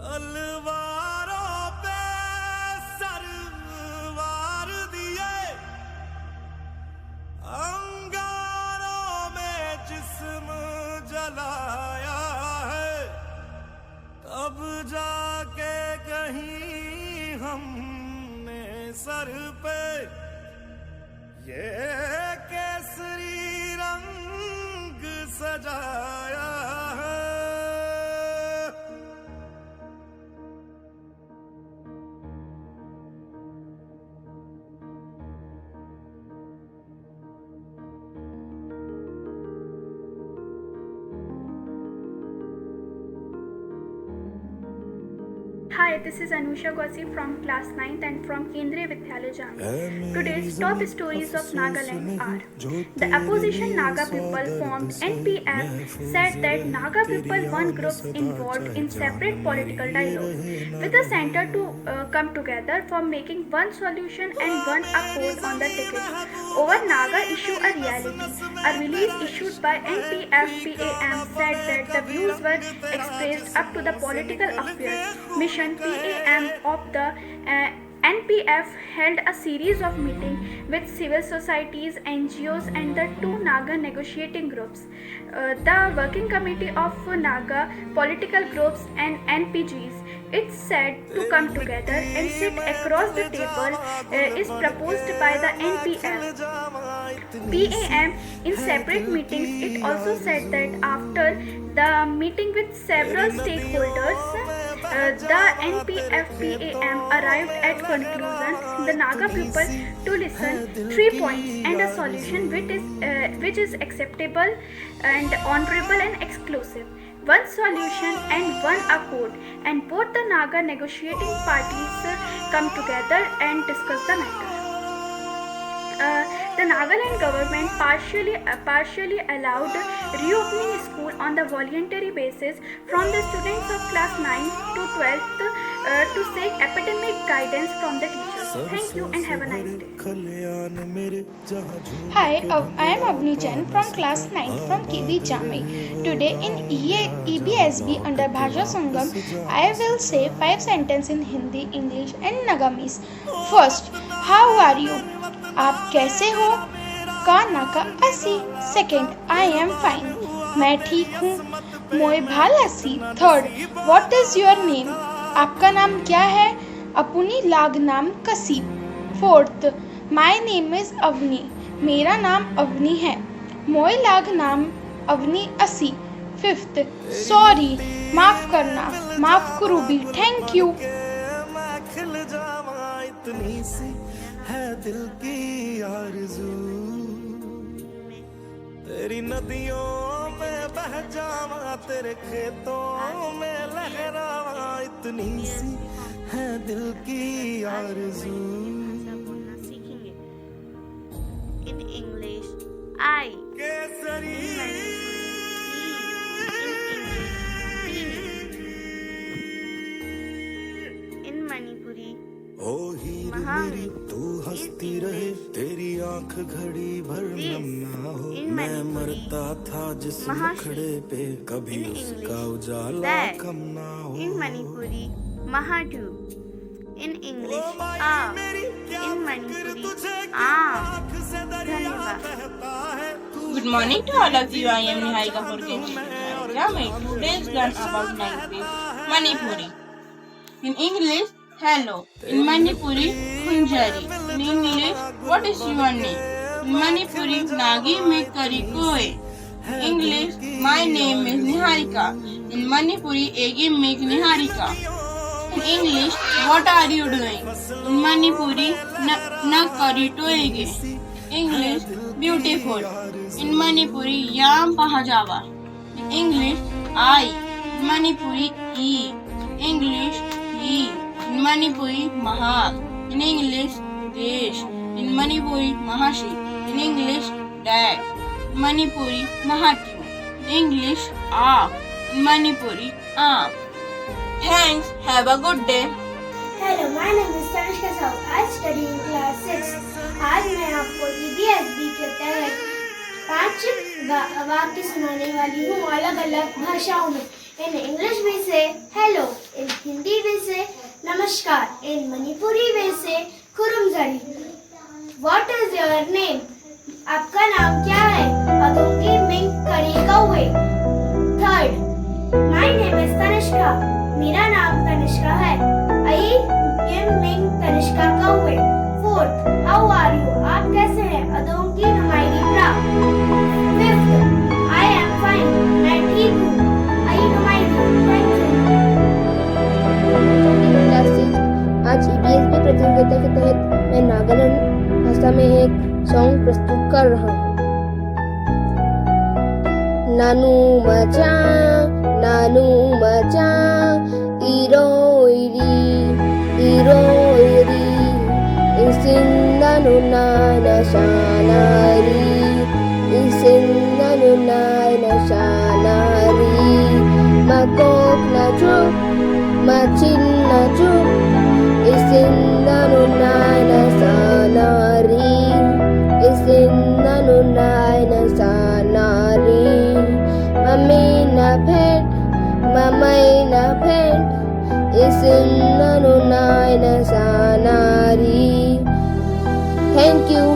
तलवारों पे सरवार दिए, अंगारों में जिस्म जलाया है, तब जाके कहीं हमने सर पे ये केसरी रंग सजाया है। Hi, this is Anusha Gossi from class 9th and from Kendriya Vidyalaya Jammu. Today's top stories of Nagaland are: the opposition Naga people formed NPF said that Naga people want groups involved in separate political dialogue, with the center to come together for making one solution and one accord on the ticket over Naga issue a reality. A release issued by NPF-PAM said that the views were expressed up to the Political Affairs Mission PAM of the NPF held a series of meetings with civil societies, NGOs and the two Naga negotiating groups. The Working Committee of Naga Political Groups and NPGs, it's said to come together and sit across the table is proposed by the NPF. PAM in separate meetings, it also said that after the meeting with several stakeholders, the NPF-PAM arrived at conclusion the Naga people to listen 3 points and a solution which is acceptable and honorable and exclusive. One solution and one accord, and both the Naga negotiating parties come together and discuss the matter. The Nagaland government partially allowed reopening school on the voluntary basis from the students of class 9 to 12th to seek academic guidance from the teachers. Thank you and have a nice day. Hi, I am Avni Jain from class 9 from KV Jammu. Today in EBSB under Bhasha Sangam, I will say 5 sentences in Hindi, English and Nagamese. First, how are you? आप कैसे हो? का नाका असी. Second, I am fine. मैं ठीक हूँ. मोए भाल असी. Third, what is your name? आपका नाम क्या है? अपनी लाग नाम कसी. Fourth, my name is Avani. मेरा नाम अवनी है. मोए लाग नाम अवनी असी. Fifth, sorry. माफ करना. माफ करो भी. Thank you. है दिल की आरज़ू, तेरी नदियों में बह जावा, तेरे खेतों में लहरावा, इतनी सी है दिल की आरज़ू. In English, I. Kesari In Manipuri, ओ हीर मेरी तू हंसती रहे, तेरी आंख घड़ी भर नम ना हो. मैं मरता था जिस मुखड़े पे, कभी उसका उजाला कम ना हो. in Manipuri, Mahadu. In English, in Manipuri, धन्यवाद. Good morning to all of you. I am Niharika from Jammu. Today is learn about language Manipuri. In English, hello. In Manipuri, Kunjari. In English, what is your name? In Manipuri, Nagi me kari koe. English, my name is Niharika. In Manipuri, Egi make Niharika. In English, what are you doing? In Manipuri, na kari toege. English, beautiful. In Manipuri, yam pahajava. In English, I. In Manipuri, e. English, e. In Manipuri, Mahal. In English, Desh. In Manipuri, Mahashi. In English, Dad. In Manipuri, Mahatyu. In English, A. In Manipuri, A. Thanks. Have a good day. Hello, my name is Tanishka Sahu. I study in class 6. आज मैं आपको EBSB के तहत 5 वाक्य सुनाने वाली हूँ अलग अलग भाषाओं में. In English we say hello. In Hindi Namaskar. In Manipuri we say Kurumzari. What is your name? आपका नाम क्या है? अदोंगी मिंग करी कौवे. Third. My name is Tanishka. मेरा नाम तनिष्का है. I am मिंग तनिष्का कौवे. Fourth. How are you? आप कैसे हैं? अदोंगी नुमाइरी प्रा. Fifth. I am fine. मैं ठीक हूँ. I नुमाइरी. Thank you. क्लास 6 आज EBSB प्रतियोगिता के तहत मैं नागालैंड भाषा में एक सॉन्ग प्रस्तुत कर रहा हूँ। नानू मचा इरोइरी इसिंदनु नाना शानारी makok na chup machin na chup isindanu na sanari isindanu na sanari mamay na phet isindanu na sanari. Thank you.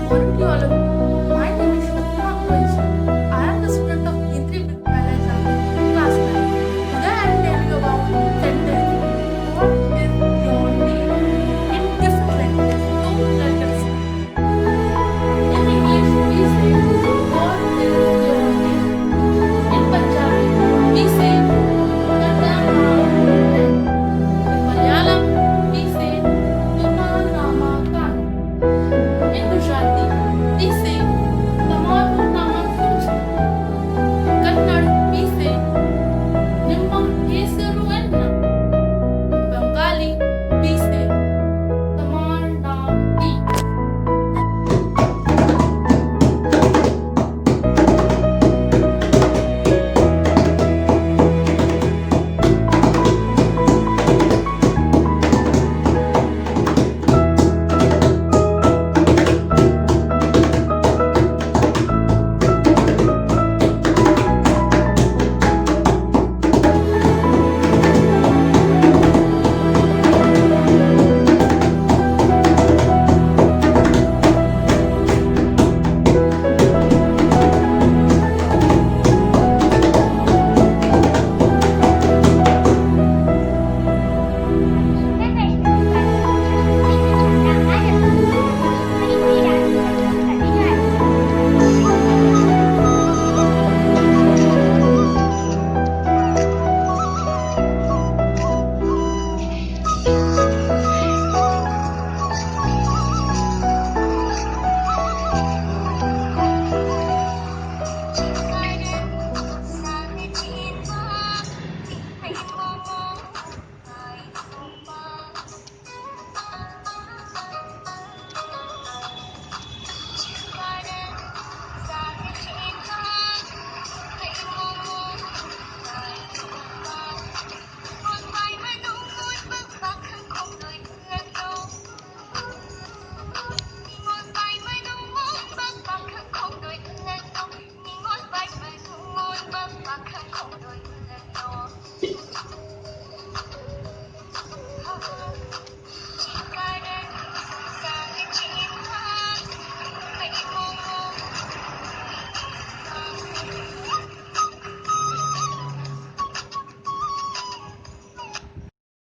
Morning to all of you. My name is Fatima Quench. I am the student of Kendriya Vidyalaya Jambi, class 9. Today I am telling you about sentence. What is your name? In different languages, two letters. In English, we say, what is your name? In Punjabi, we say, Kanda naam hai. In Malayalam, we say, Tuma nama kan. In Gujarati, we say, Tamaru naman fuchi. In Kannada, we say, Nimma hesaru enna. In Bengali, we say, Tamar naam ki.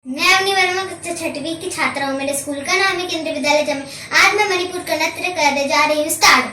मैं अपनी वर्मा कक्षा 6वीं की छात्रा हूँ। मेरे school का नाम है केंद्रीय विद्यालय जमी। आज मैं मणिपुर का नृत्य करने जा रही हूँ। स्टार्ट।